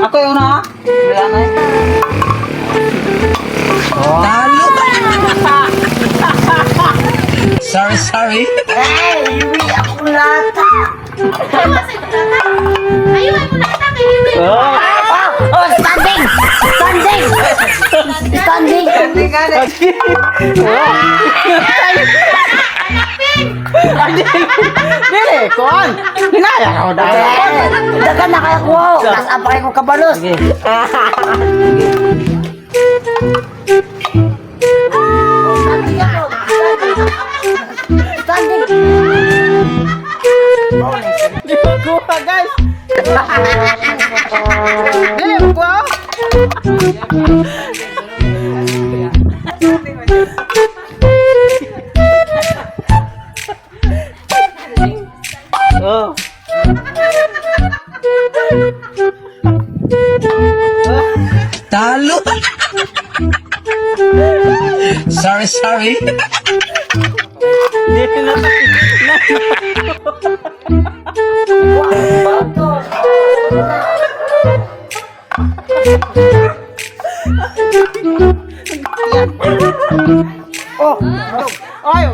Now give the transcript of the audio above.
Ako yung una ha? Wala na eh. Talo. Sorry. Iwi ako lata. Ayaw, ay mo nakita kay Hiwi. Oh, standing! Standing! Standing! Hindi ka na. Dili, kuhan. Hinaya ako dahil. Dagan na kaya ko. Tapos apakay ko kabalos. Sige. Standing! Di ko kuha guys. Dili mo kuha. Oh. Talo. Sorry. Dili na. Oh. Ay.